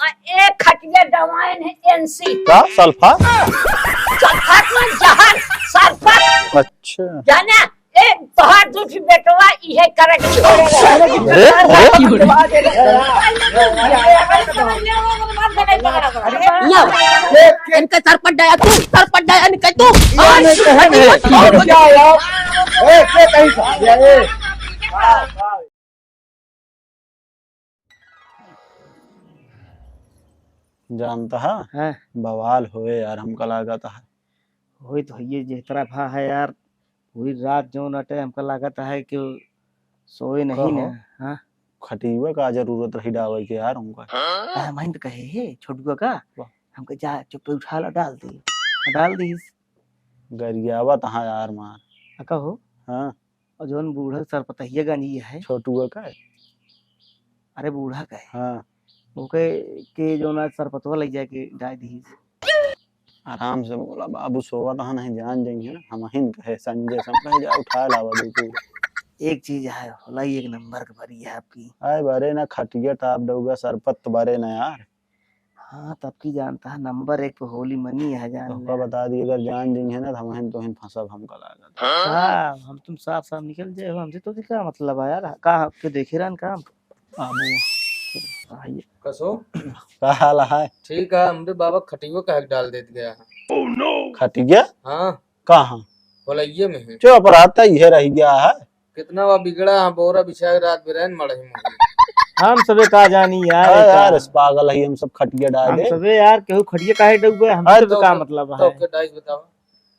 एक खटिया दवाएं है एनसी का सल्फा? सल्फात में जहर सल्फात अच्छा जाना ए तोहार दूसरी बेटवा इहे करे के छोड़े इनके सर पर डाया इनके तू जानता है बवाल होए यार, हमका लागत है। वही तो ये जिस तरह भा है यार, पूरी रात जो नटे हमको लागत है कि सोए नहीं ना। हाँ खटीवा का जरूरत रही डावे के यार हमका। मैं तो कहे हे छोटुआ का हमको जा चुप उठा ला डाल दी गरियावा तहाँ यार मार अका हो। हाँ और जोन बूढ़ा सर पतहिया गानी है छोटुआ का है। अरे बूढ़ा का है हाँ ओके के जो ना सर पतवा लग जाए के डाल दी। आराम से बोला बाबू सोवा तहाँ नहीं जान जाएंगे ना, हम हिंद कहे संजय सब कहे जा उठा लावा दू। एक चीज है होला एक नंबर का भरी है आपकी। आए बारे ना खटिया टाप दोगा सरपत बारे ना यार। हाँ तब की जानता है नंबर एक पे होली मनी है जान तो बता दी अगर जान जाएंगे ना हम हिंद तो हिंद फंसब हमका लागत। हाँ हम तुम साफ साफ निकल जाए हमसे तो क्या मतलब है यार का आपके देखे रहन काम बाबू कसो का हाल है? ठीक है हमरे बाबा खटियो का हक डाल देत गया है। खटिया हाँ कहाँ? बोला ये में है जो अपराध ये रह गया है। कितना वह बिगड़ा है बोरा बिछा के रात बिरहन मड़े हम सबे का जानी यार। यार इस पागल है हम सब खटिया डाल दे। हम सबे यार केहू खटिया काहे डूबे हम सब का मतलब है। तो डाइस बताओ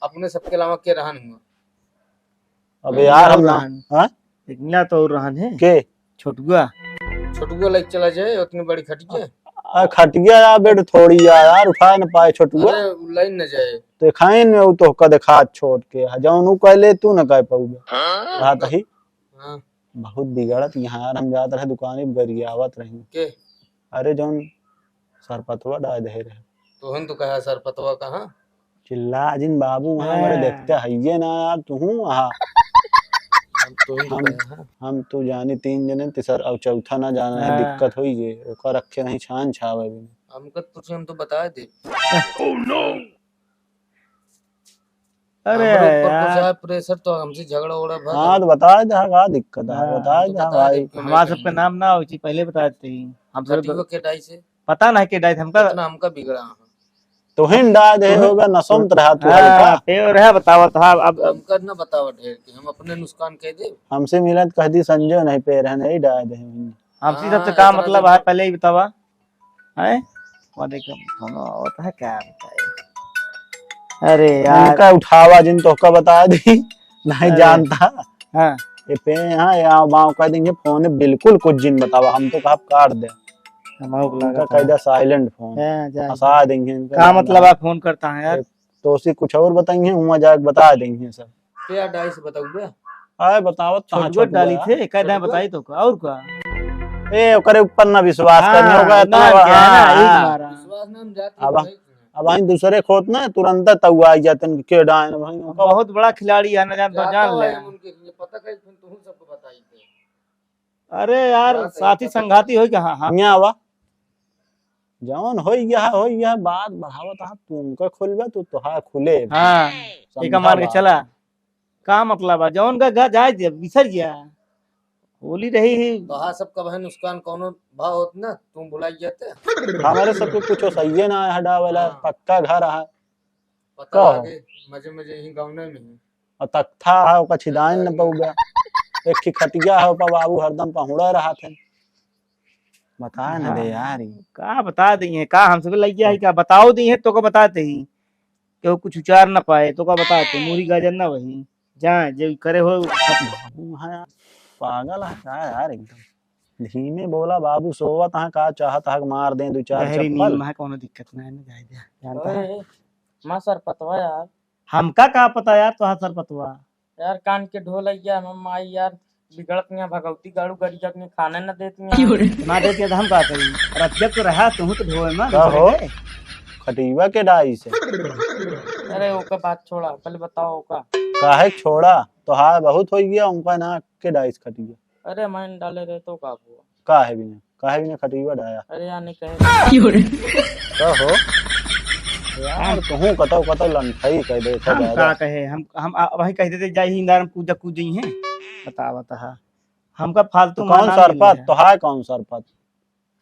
अपने सबके अलावा के रहन हुआ। अबे यार हम हां एक मिला तो रहन है के छोटुआ लेके चला जाए उतनी बड़ी खटिया। खटिया यार बेड थोड़ी यार उठा न पाए छोटुआ। अरे लाइन न जाए तो खाइन में उ तो कद खा छोड़ के जौन उ कहले तू न कह पाऊगा रात ही। हां बहुत बिगड़त यहाँ यार हम जात रहे दुकान में गरियावत रही के अरे जौन सरपतवा डाल दे रहे तो हम तो कहा सर पतवा कहां चिल्ला जिन बाबू वहां मेरे देखते हइये ना यार तू वहां। हम तो जानी तीन जने तीसर और चौथा ना जाना है दिक्कत होई जे ओकर रखे नहीं छान छावे भी हमको पूछे हम तो बता दे। ओह नो अरे यार प्रेशर तो हमसे झगड़ा उड़ा भर। हां तो बता दे का दिक्कत है बता दे भाई। हमारा सबका नाम ना हो पहले बता देते ही हम सब के डाई से पता ना के डाई हमका बिगड़ा तो हिंडा दे होगा नसमत रहा तू हल्का पे रहा बतावत हां अब हमका ना बतावत है कि हम अपने नुकसान कह दे। हमसे मिलत कह दी संजय नहीं पे रह नहीं डाल दे हमसे सबसे का मतलब है पहले ही बतावा है वो देखो दोनों होता है क्या बताए। अरे यार का उठावा जिन तो का बता दी नहीं जानता। हां ये पे हां यहां बाव कह देंगे फोन बिल्कुल कुछ जिन बतावा हम तो कब काट दे हमारा लगा कायदा साइलेंट फोन फंसा देंगे का मतलब आप फोन करता है यार तो उसी कुछ और बताएंगे वहां जाके बता देंगे सब क्या डाई से बताऊंगा आए बतावत कहां छोड़ डाली थे कहदा बताई तो और का ए ओकरे ऊपर ना विश्वास करने होगा इतना विश्वास ना हम जाते अब आई दूसरे खोत ना तुरंत तवा आ जातन के डायन भाई बहुत बड़ा खिलाड़ी है ना जान तो जान ले पता कहीं तुम सबको बताई थे। अरे यार साथी संगाती हो क्या हां यहां आवा जौन हो गया बात बढ़ावत आ तुमका खुलबा तू तोहा खुले। हां एक मान के चला का मतलब है जौन का जाए बिसर गया होली रही ही तो हां सबका बहन नुकसान कोनो भाव होत ना तुम भुलाई जाते हमारे सब कुछ सही ना हटा वाला पक्का घर है पता लगे मजे मजे ही गांव में है और तख्ता है ओका छिदान न पऊगा एक की खटिया है पर बाबू हरदम पहुड़ा रहा थे बता न दे यार का बता दिए का हम सब लग गया है क्या बताओ दी है तो का बताते ही क्यों कुछ उचार ना पाए तो का बताते मूरी गाजर ना वही जा जो करे हो पागल है क्या यार एकदम धीमे बोला बाबू सोवा तहां का चाहत हक मार दे दो चार चप्पल में कोनो दिक्कत ना है जाए दे जानता है मां सर पतवा यार हमका का पता यार तो सर पतवा यार कान के ढोल गया मम्मा यार बिगड़त नहीं भगवती गाड़ू गड़ी जाके खाने न देती हैं ना देती तो हम का करी रतिया तो रहा तू तो ढोए में हो खटीवा के डाई से अरे ओका बात छोड़ा पहले बताओ ओका काहे छोड़ा तो हाँ बहुत हो गया उनका ना के डाइस खटिया अरे मैंने डाले रहे तो का हुआ का है बिना काहे भी ने खटिया डाया अरे यार नहीं कहे तो हो यार कहूं कतो लंठई कह दे था हम ज्यादा का कहे हम वही कह देते जाई हिंदार कूद कूद हैं बता बता हमका फालतू कौन सरपत तो है कौन सरपत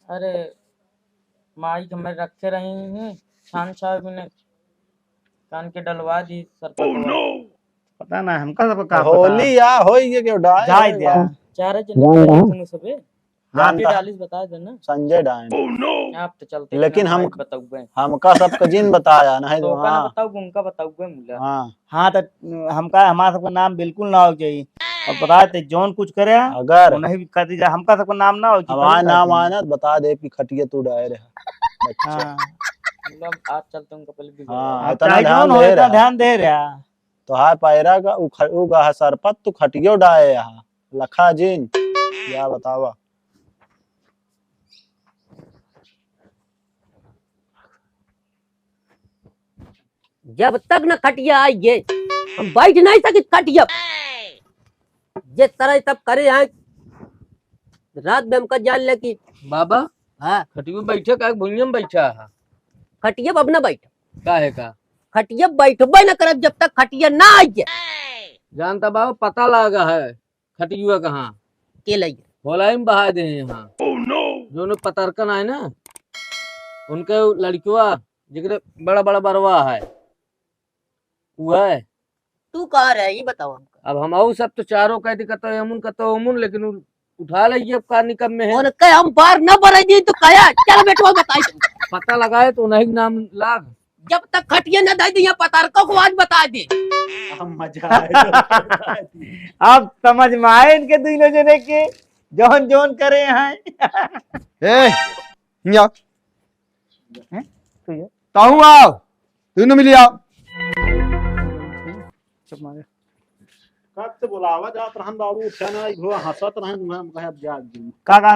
अरे माई हमें रखे रही हैं छान साहब ने कान के डलवा दी सरपत पता ना हमका सब का होली या होई ये के डाय जाय दिया चार जन सबे हाँ, आपके डालिस बता देना संजय डायन आप तो चलते लेकिन हम बताऊंगे हमका सबका जिन बताया नहीं तो तो का हाँ बताऊंगे उनका बताऊंगे मुला हाँ हाँ तो हमका हमारा सबका नाम बिल्कुल ना हो चाहिए और बता दे जौन कुछ करे अगर तो नहीं भी कर दीजिए हमका सबका नाम ना हो हमारा नाम आया ना तो बता दे कि खटिया तू डाय रहा बच्चा हाँ मतलब आज चलते उनका पहले भी हाँ अब इतना चाहे ध्यान जौन हो दे इतना रहा ध्यान दे रहा तो हाय पैरा का उगा सरपत तू खटियो डाए यहाँ लखा जिन क्या बतावा जब तक न खटिया आई ये हम बैठ नहीं सके खटिया जिस तरह तब करे आए रात में हमका जान ले कि बाबा हाँ खटियो बैठे का भुइया में बैठा है खटिया अब न बैठ काहे का खटिया बैठबे न करब जब तक खटिया ना आई जानता बाबा पता लगा है खटियुआ कहाँ के लिए होलाई में बहा दे यहाँ जो ने पतरकन आए ना उनके लड़किया जिगरे बड़ा बड़ा बरवा है हुआ है तू कहाँ रहे ये बताओ हमका अब हम सब तो चारों कहते कतो अमुन लेकिन उठा लीजिए अब कहानी कब में है और कहे हम बाहर न बढ़े दी तो कहा चल बेटवा बताई तुम पता लगाए तो नहीं नाम लाग जब तक खटिया न दे दी पतारकों को आज बता दे मजा आए अब समझ में आए इनके दोनों जने के जौन जौन करे हैं ए हिया तू ये ताऊ आओ तूने मिली आओ चुप मारे कब से बुलावा जात रहन बाबू उठा ना हो हंसत रहन हम कहे अब जाग दी का कहा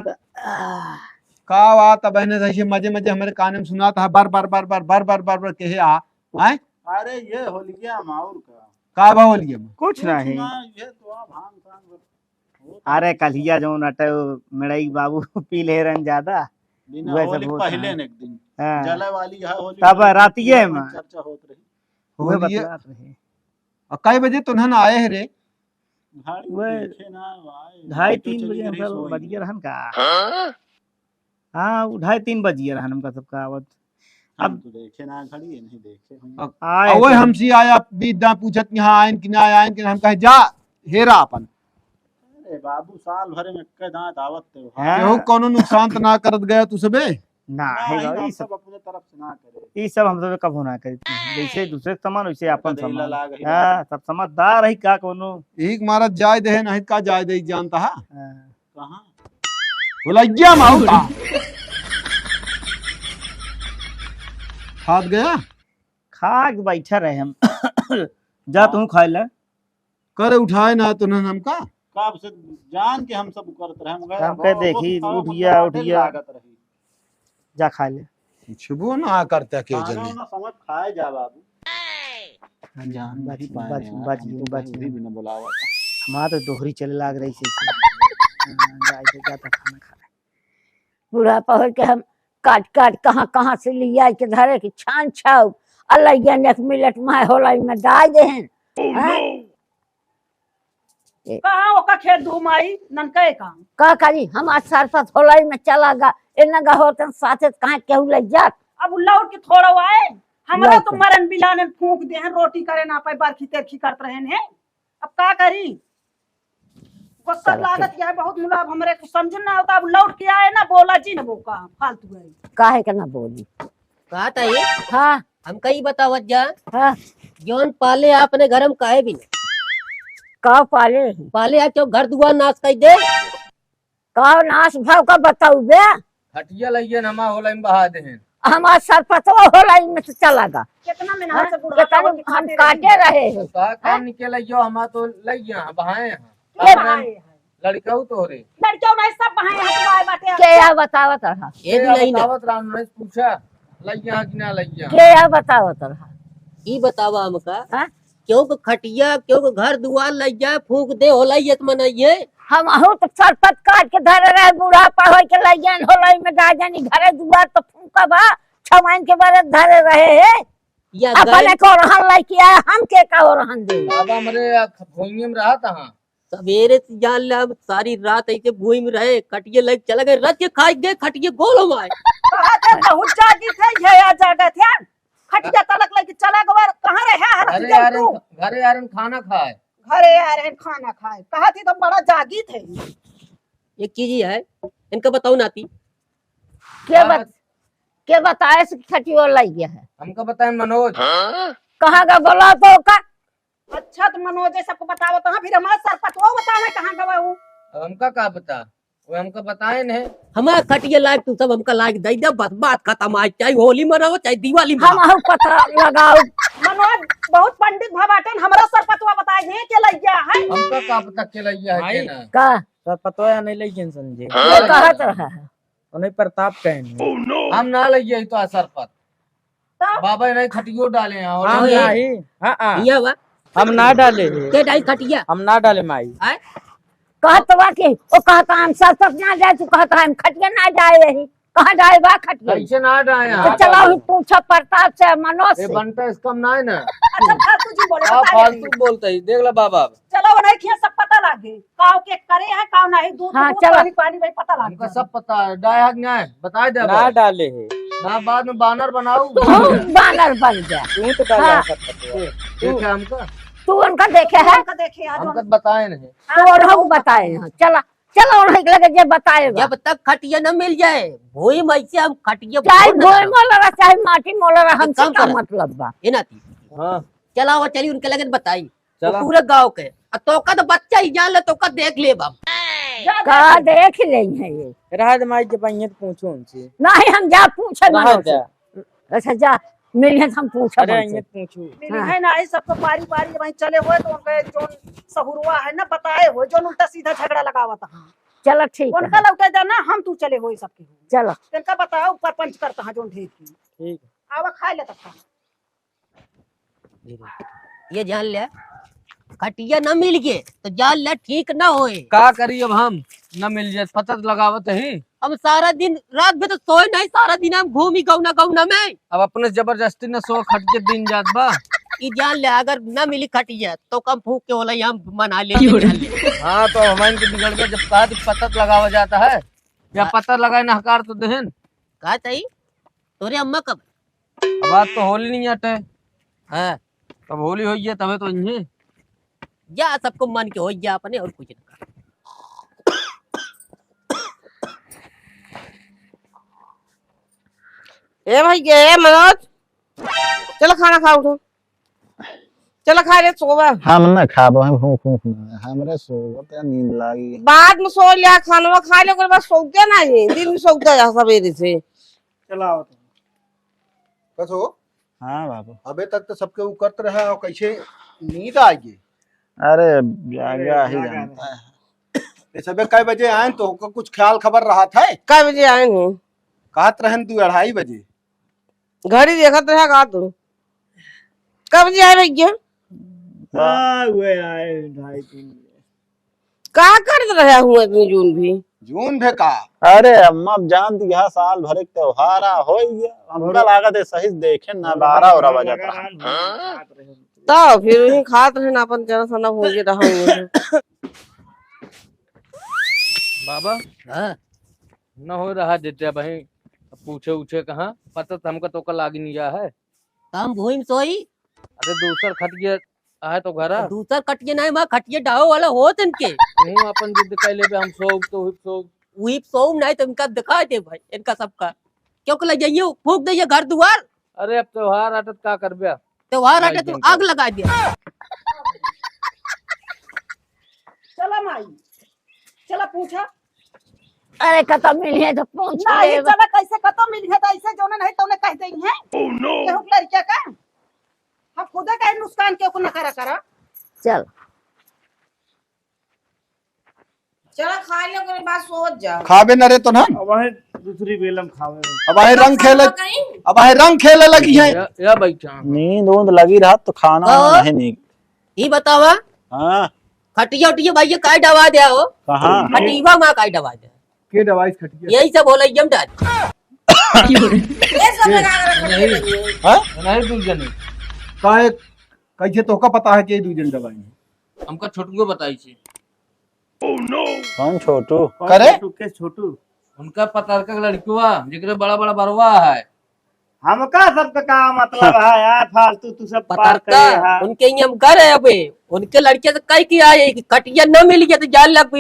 का बात बहने सही मजे मजे हमारे कान में सुनाता है बार बार बार बार बार बार बार बार कहे आ आए अरे ये होलिया माउर का का बोलिए कुछ नहीं ये तो आप भांग सांग अरे कलिया जो नटे मेड़ई बाबू पी ले रन ज्यादा बिना वैसे होली बहुत पहले हैं। ने एक दिन हाँ, जले वाली है होली तब रातिये में चर्चा होत रही हुए होलिये बतलात रहे और कई बजे तुन्हन आए है रे घाड़ी वह देखे ना आए 2:30 बजे हम बजिए रहन का हाँ 2:30 बजिए रहन हमका सबका आवत अब तो देखे ना घड़ी नहीं देखे हम आए और वो तो- हमसे आया विद्या पूछत यहाँ आयन कि ना आयन कि हम कहे जा हेरा अपन अरे बाबू साल भर में के दांत आवत तो हाँ, केहू कोनो नुकसान तो ना करत गया तू सबे ना है नहीं, गो, हम ई सब सब अपने तरफ से ना करे ई सब हम सब कब होना करी जैसे दूसरे के समान वैसे अपन कदेला समान लाग ही हाँ सब समझदार है का कोनो एक मारा जाय दे नहीं का जाय दे जानता है हाँ। कहां भुलैया माऊ का हाथ गया खा के बैठा रहे हम जा तू खाए ला करे उठाए ना तुन्हन हमका कब से जान के हम सब करत रहे हम गए हम कहे देखी उठिया उठिया लागत रही जा खा ले छुबो ना करता के खाना जने ना समझ खाए जा बाबू जान बच- नहीं पाए बच- यार, बच- हम तो बच- भी बिना बुलावा हमारा तो दोहरी चले लाग रही से जा जाता खाना खा ले बूढ़ा पहर के हम काट काट कहाँ कहाँ से लिया के धरे के छान छाव अल्लाह ज्ञान एक मिनट में होलाई में डाल दे हैं कहाँ ओका खेत धूम आई ननका काम का करी हम आज सरपत होलाई में चला गा एना गा होतन साथे कहाँ केहू ले जात अब लौट के थोड़ा आए हमरा लौट तो के। मरन बिलाने फूंक दे हैं रोटी करे ना पाए बारखी तेरखी करत रहे हैं अब का करी गुस्सा चलो, लागत या बहुत मुला अब हमरे को समझ ना होता अब लौट के आए ना बोला जी ना वो का फालतू गई काहे के ना बोली कहा था ये हाँ हम कई बतावत जा हाँ जौन पाले अपने घर में काहे भी नहीं का पाले हैं? पाले आ तो घर दुआर नाश कर दे का नाश भाव का बताऊ बे खटिया लइए हमा होलाई में बहा दे हैं हमारा सरपतवा होलाई में से चला गा कितना हाँ? मेहनत से बुढ़ा कितने हम काटे रहे हैं तो का काम निकल लियो हमा तो लइया बहाए हैं ये लड़का तो रे लड़कियों नहीं सब बहाए हाथ आए बाटे के या बतावत रहा ये भी नहीं ना बतावत राम ने पूछा लइया कि ना लइया के या बतावत रहा ई बतावा हमका हाँ? क्यों को खटिया क्यों को घर दुआर लग जाए फूक दे होला ये मनाइए। हम अहू तो सरपत काट के धरे रहे बुढ़ापा हो के लगियन होलई में गाजनी घरे दुआर तो फूका बा छवाइन के बारे धरे रहे है या अपने को रहन लाई किया हम के का रहन दे बाबा मेरे भूमि में रहा था। हाँ सवेरे से जान ला सारी रात ऐसे भूई में रहे खटिए लग चला गए रच के खाई गए खटिए गोलो माए कहा थे बहुत जागी थे ये आ जागे थे खटिया तलक लेके चला गवा कहाँ रहे घरे यार खाना खाए घरे आ रहे खाना खाए कहा थी तो बड़ा जागी थे। एक चीज ही है इनका बताओ नाती के बताए से खटियो लाई गया है हमको बताए मनोज। कहाँ का बोला तो का अच्छा तो मनोज सबको बताओ तो फिर हमारा सरपतवा बतावे कहाँ गवा हूँ हमका क्या पता वो हमको बताए नहीं। हमारा खटिया लायक तू सब हमका लायक दे दे बस बात खत्म आज चाहे होली मनाओ चाहे दिवाली हम मनाओ। अहू पता लगाओ मनोज बहुत पंडित भवाटन हमारा सरपतवा बताए ये के लग गया है हमका क्या पता केलैया है के ना। का सर पता नहीं लेकिन संजय ये कहत रहा है उन्हें प्रताप कहने हम ना लगे तो असर पर बाबा नहीं खटियो डाले हैं और हम ये- नहीं हाँ ये बा हम ना डाले हैं। के डाई खटिया हम ना डाले माई कहत बा के ओ कहता हम सरपत ना जाए तू कहता हम खटिया ना जाए रही कहाँ जाए बा खटिया कैसे ना डाले तो चला पूछो प्रताप से मनोज ये से बनता इसका ना है ना। अच्छा फालतू जी बोले क्या बताइए। फालतू बोलते ही देख ला बाबा चलो वो नहीं किया सब पता लागे काव के करे है काव नहीं दूध हाँ, दूध चलो। पानी पानी भाई पता लागे हमका सब पता है डाय न्याय बताए दे ना डाले है ना बाद में बानर बनाऊ तू बानर बन जा तू तो डाले हाँ। सर पतवा। देखे हमका तू उनका देखे है उनका देखे आज हमका बताए नहीं। तो और हम बताए हैं चला चलो उन्हें लगे जे बताएगा जब तक खटिया न मिल जाए भूई में से हम खटिया चाहे फोड़ न गोल खाएं। मोलरा चाहे माटी मोलरा हमसे काम क्या करा। मतलब बा ये नाती हाँ चला वो चली उनके लगन बताई तो चला। पूरे गांव के तो का तो बच्चा ही जान ले तो का देख ले बाप का देख लेंगे है ये रहा दे माई जब आइए तो पूछो उनसे नहीं हम जा पूछे रहा मनोज दे से। अच्छा जा मिलिए हम पूछे अरे मनोज से। आइए तो पूछो मिली है ना ये सबको पारी पारी वहीं चले हुए तो उनके जो सहुरुआ है ना बताए हुए जो उल्टा सीधा झगड़ा लगावा था चलो ठीक उनका है लौटे जाना हम तू चले हुए सबके चलो इनका बताओ ऊपर पंच करता है जो ढेर की ठीक है। आवा खा लेता था ये जान ले खटिया न मिल गए तो जान ले ठीक ना होए। का करी अब हम न मिल जाए पता लगावत ही हम सारा दिन रात में तो सोए नहीं सारा दिन हम घूमी गौना गौना में अब अपने जबरदस्ती न सो खट के दिन जात बा। ये जान ले अगर न मिली खटिया तो कम फूक के होला हम मना ले हाँ तो हमारे के बिगड़ के जब कहा पता लगावा जाता है या पता लगाए ना हकार तो देहन। कहा तई तोरे अम्मा कब अब आज तो होली नहीं आते है तब होली हो गई तबे तो इन्हें जा सबको मन के हो जा अपने और कुछ ना ए भाई ये मनोज चलो खाना खा उठो चलो खा ले सोवा हम न खाबो हम फूक फूक न हमरे सोवत नींद लागी। बाद में सो लिया खाना खा ले ओकर बाद सोते ना ही दिन में सोते जा सवेरे से चलाओ तुम कसो हाँ बाबू अबे तक तो सबके उकत रहा और कैसे नींद आ गई अरे जागा ही जानता है। ये सबे कई बजे आए तो होका कुछ ख्याल खबर रहा था कै बजे आए हैं कहत रहन तू 2:30 बजे घड़ी देखत रहा का तू कब बजे आए भैया हुए आए 2:30 का कर रहा हूँ इतनी जून भी जून भे का अरे अम्मा अब जान दी यहाँ साल भर एक त्योहार हो गया हमका लागत है सही से देखे ना 12 और बजा था। तो फिर वही खात रहे ना अपन जरा सना हो गया रहा बाबा हाँ न हो रहा देते भाई अब पूछे उछे कहाँ पता तो हमका तो कल आगे नहीं गया है। हम भूई में सोई अरे दूसर खट गया है तो घर दूसर खटिया नहीं माँ खटिया डाहो वाला हो इनके तू अपन जिद कैले पे हम सो तो सो वही सो नहीं तो इनका दिखा दे भाई इनका सबका क्योंकि लग जाइए फूक दे घर दुआर अरे अब त्योहार आटत का कर बिया त्योहार भाई आटे तो जिनका। आग लगा दिया चला माई चला पूछा अरे कत मिलिए तो पूछ नहीं ले चला कैसे खत्म मिल गया ऐसे जो नहीं तो कह दें हैं केहू के लड़किया का हम खुदे कहे नुकसान केहू को न करा करा चल चलो खा ले ओकर बाद सो जा खाबे न रे तो ना अब है दूसरी बेलम खावे अब आए रंग खेले अब आए रंग खेले लगी है या बैठा नींद ऊंद लगी रहा तो खाना हाँ। नहीं ये बतावा हाँ खटिया उटिया भाई ये काय दवा दिया हो कहाँ खटीवा माँ काय दवा दिया के दवाई खटिया यही सब होला एकदम डाल ये सब लगा के रखो। हाँ? नहीं दूजने काहे कैसे तोका पता है कि ये दूजन दवाई है? हमका छोटू को बताई छे कौन छोटू करे के छोटू उनका पतारका लड़किया जिगरे बड़ा बड़ा बरवा है हमका सब का मतलब है यार फालतू तू सब बात पतारका करे यार। उनके ही हम घर है अबे उनके लड़के से कई की आए कि कटिया न मिल गया तो जान लग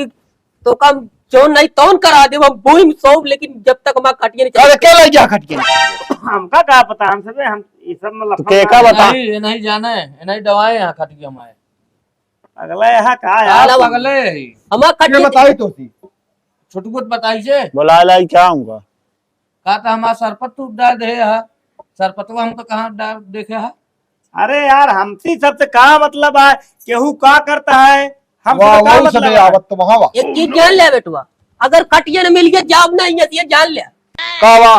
तो कम जो नहीं तौन करा दे हम बोई सौंप लेकिन जब तक हमारा कटिया नहीं अरे के ले जा खटिया हमका क्या पता हम सब हम ये सब में तू केका बता ये नहीं जाना है ये नहीं दवाएं यहाँ खटिया में अगला यहाँ का यार चला अगले हमारा ये कटिया बताई तो सी छोटू को बताई छे बुला लाई क्या हूँ कहा था हमारा सरपत तू डाल दे है सरपतवा हमको कहाँ डाल देखे है अरे यार हमसी सबसे का मतलब है केहू का करता है हम वाह सबसे का वाह मतलब सबे है? आवत तो वहां एक चीज जान ले बेटवा अगर कटिया न मिल गया जाब नहीं है तो ये जान ले कावा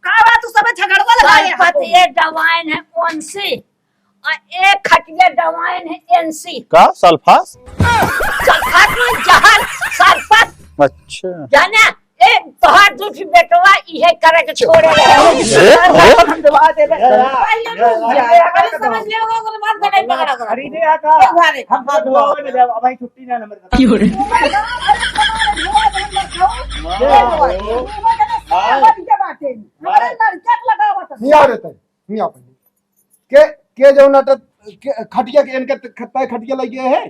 कावा तू सब झगड़वा लगाए सरपत ये दवाइन है ओनसी और एक खटिया दवाइन है एनसी का सल्फास सरपत में जहर सरपत अच्छा जाना ए तोहार दूसरी बेटवा इहे करे के छोड़े हम दवा दे दे पहले तू जा पहले समझ ले ओकर बाद गड़ाई पकड़ा कर खरीदे या का एक बारे हम तो दवा में दे अब भाई छुट्टी ना नंबर का नहीं आ रहे नहीं आ पाए के जो नाटक खटिया के इनके खत्ता खटिया लगे है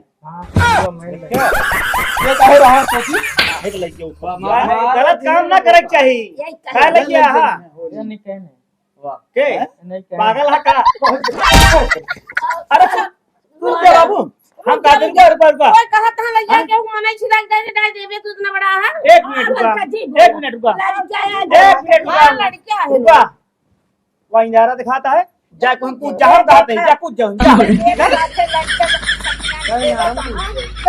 ये कहे रहा सोची गलत काम ना करे चाहिए का लगे हां ये नहीं कहने वाह के नहीं कहने पागल है का अरे तू क्या बाबू हम का दिन के रुपए रुपए कोई कहा था लइया के मने छिला दे डाल देबे तू इतना बड़ा है एक मिनट रुका एक मिनट रुका एक मिनट रुका लड़किया है रुका वही नारा दिखाता है जा को हम पूछ जाओ दाते जा पूछ जाओ जा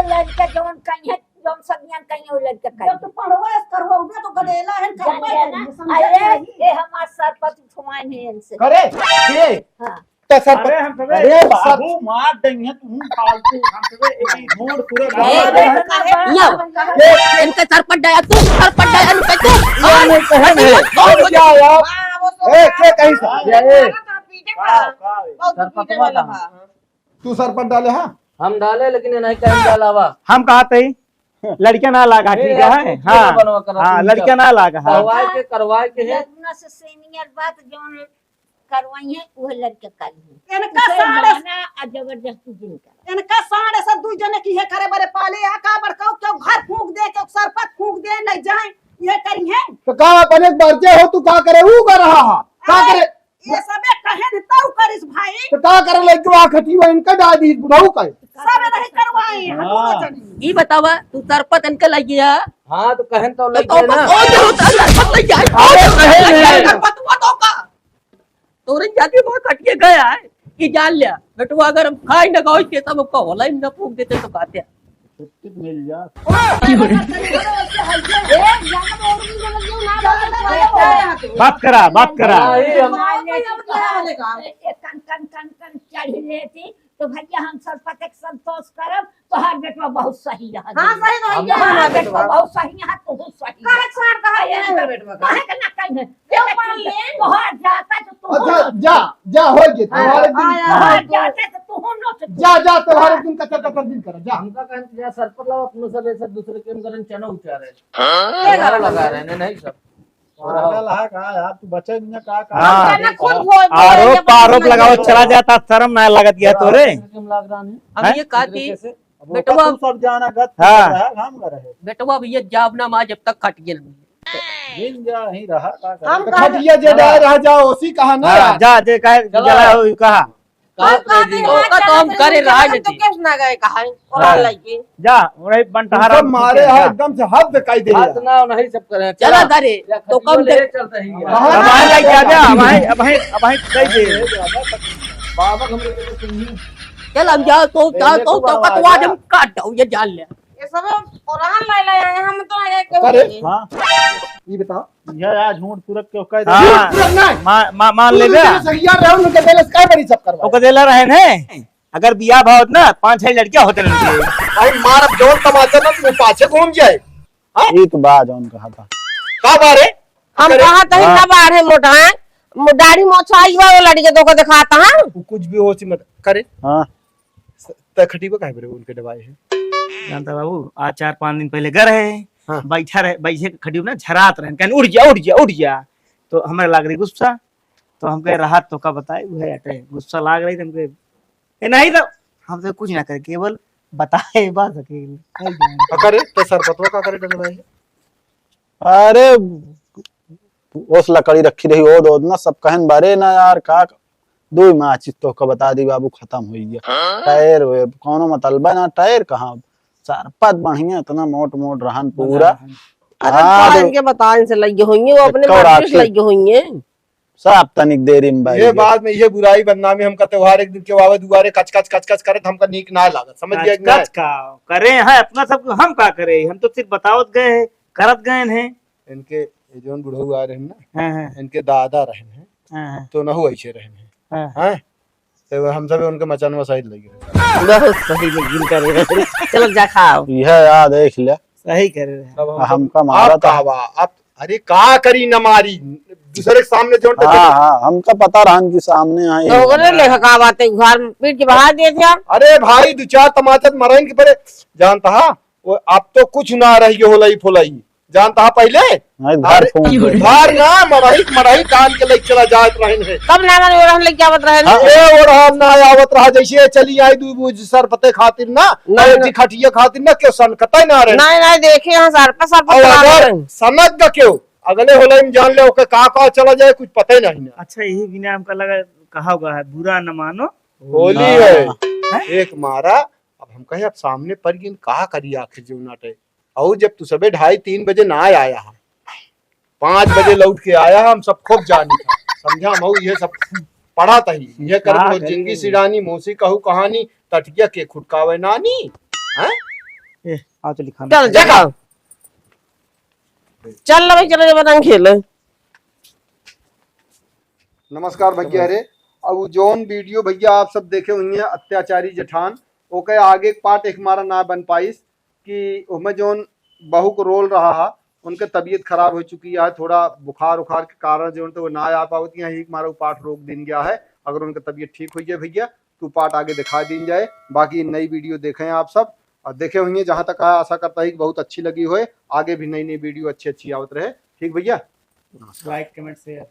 लड़का जौन कहीं है जौन सगियान कहीं है वो लड़का कहीं तू पढ़वा करवा तो गदेला है अरे ये हमार सरपत छुमाइन है इनसे करे के हाँ तो सर अरे हम सब अरे बाबू मार देंगे तू फालतू हम सब एक मोड़ पूरे इनके सर पर डाया तू सर पर डाया इनके तू नहीं कहे क्या यार ए के कहीं से सरपतवा का तू सर पर डाले हां हम डाले लेकिन ये नहीं कहीं डालावा हम कहते ही लड़कियां ना लागा ठीक है हां हां लड़कियां ना लागा हां करवाए के है लग्न से सीनियर बात जौन करवाई है वो लड़का करी इनका साढ़े है जबरदस्ती जिनका इनका साढ़े सब दू जने की है करे बड़े पाले आ का बड़का क्यों घर फूंक दे क्यों सरपत फूंक दे नहीं जाए ये करी है तो का अपने बर्जे हो तू का करे वो कर रहा है का करे ये सबे कहे तो करिस भाई तो का करे लगे वा खटी वा इनका डादी बुढ़ाऊ का सब नहीं करवाए हाँ। ये बतावा तू सरपत इनके लगी है हाँ तो कहन तो तो लग तो ना ओ जरूर सरपत लग जाए सरपत हुआ तो का तोरे जाके वहां कटिए गया है कि जान लिया बेटू अगर हम खाई न गाओ के सब को होला न फूक देते तो कहते मिल जा बात करा कन चढ़ी लेती तो भैया हम सरपत एक संतोष करब तो हर बेटवा बहुत सही रहा हां सही रही है हमारा बेटवा बहुत सही है तो सही काहे सार कहा ये बेटवा काहे के ना कहीं क्यों मान ले तो हर जाता तो तू अच्छा जा हो गए तुम्हारे दिन हर जाता तो तू न तो जा तुम्हारे दिन कच्चा कच्चा दिन कर जा हमका कहन या सरपत लाओ अपने सब ऐसा दूसरे के करन चना उचारे हां लगा रहे हैं नहीं सब पागल है का यार तू बचे बिना का हाँ खुद आरोप आरोप लगाओ चला जाता शर्म ना लगत गया तोरे हम लग रहा है हम ये कहती बेटवा सब जाना गत हाँ। हम कर रहे बेटवा भैया जाब ना मां जब तक खट गेल दिन जा ही रहा का हम तो खटिया जे डाल रहा जाओ उसी कहा ना हाँ, जा जे कहे जला हो कहा ओका तो हम करे रहा तो नहीं कैसे ना गए कहा और लइके जा वही बंटहारा सब मारे है एकदम से हद काई दे हाथ ना नहीं सब करे चला करे तो कम ले दे चलता ही है हमारे लाइक आ जा अब कह दे बाबा हमरे को सुनी चल हम जाओ तो कतवा हम काट दो ये जान ले ये सब कुरान ले ले हम तो आए करे के हां ये बताओ ये झूठ तुरक के कह हाँ। नहीं मान ले बे सही यार रहू न के देले काय बड़ी सब करवा ओके देला रहे ने अगर बियाह भाव होत ना 5-6 लड़कियां होते रहते। भाई मार अब जोन तमाचा ना तू पाछे घूम जाए। ये तो बात जौन कहा था का बारे हम कहा तो हाँ। ना बाढ़े मोटा है दाढ़ी मोछा आई वो लड़के तो को दिखाता है कुछ भी हो सी मत करे। हाँ त खटी को काहे बरे उनके दवाई है। जानता बाबू आज 4-5 दिन पहले घर है हाँ। बैठा रहे बैठे खड़ी ना झरात रहे कहने उठ जा तो हमें लाग रही गुस्सा तो हम कह राहत तो का बताए वो है गुस्सा लाग रही हमके नहीं तो हम तो कुछ ना करे केवल बताए बात अकेले करे तो सरपतवा का करे दवाई। अरे उस लकड़ी रखी रही ओद ओद ना सब कहन बारे ना यार का 2 माचिस तो का बता दी बाबू खत्म हो गया टायर वेर कोनो मतलबा ना टायर कहाँ सरपत बढ़िया इतना मोट मोट रहन पूरा। अरे हाँ, तो इनके बताने से लगे होंगे वो अपने मर्जी से लगे होंगे सब तनिक देरी में ये बाद में ये बुराई बदनामी हमका त्योहार एक दिन के वावे दुआरे कच कच करे तो हमका नीक ना लागत समझ गया कि ना। करे है अपना सब हम का करे हम तो सिर्फ बतावत गए हैं करत गए हैं इनके ये जोन बुढ़ऊ आ रहे हैं ना हाँ, इनके दादा रहे हैं हाँ, तो नहु ऐसे रहे हैं हाँ। हैं तो हम सब उनके मचानवा साइड लगे बहुत सही लगी करे चलो जा खाओ यह याद देख ले सही करे रहे हमका मारा आप था। कहवा आप अरे का करी न मारी दूसरे के सामने जोन हाँ हाँ हमका पता रहन की सामने आई तो ओकरे लेखा का बात है घर में पीट के बाहर दिए थे आप अरे भाई 2-4 तमाचा मरेंगे परे जानता हा वो अब तो कुछ ना रही होलई फुलई जानता हा पहले घर फोन भार ना मराही कान के लेके चला जात रहन है तब ना मैंने ओरहन लेके आवत रहे ना ए और हम ना आवत रहा जैसे चली आई दू सर पते खातिर ना जी खटिया खातिर ना क्यों सन कतई ना रहे नहीं देखे यहाँ सर पर और अगर सनक का क्यों अगले होले में जान ले ओके का चला जाए कुछ पता ही नहीं ना। अच्छा यही बिना हमका लगा कहा हुआ है बुरा न मानो होली है एक मारा अब हम कहे अब सामने पर गिन का करी आखिर जो नाटे और जब तू सबे 2:30-3 बजे ना आया हम 5 बजे लौट के आया हम सब खूब जानी था समझा मऊ ये सब पढ़ा तही ये कर जिंदगी सिरानी मौसी कहू कहानी तटिया के खुटकावे नानी हैं आओ तो लिखा चल जगाओ चल लो भाई चलो बताएं खेल नमस्कार भैया अरे अब जोन वीडियो भैया आप सब देखे हुई हैं अत्याचारी जेठान ओके आगे पार्ट एक हमारा ना बन पाइस कि उसमें जोन बहू को रोल रहा है उनके तबीयत खराब हो चुकी है थोड़ा बुखार उखार के कारण जो तो वो ना आ पाती है हमारा पार्ट रोक दिन गया है अगर उनका तबीयत ठीक हो जाए भैया तो पार्ट आगे दिखा दी जाए बाकी नई वीडियो देखें आप सब और देखे हुई जहाँ तक आशा करता है कि बहुत अच्छी लगी हो आगे भी नई वीडियो अच्छी आवत रहे ठीक भैया लाइक कमेंट शेयर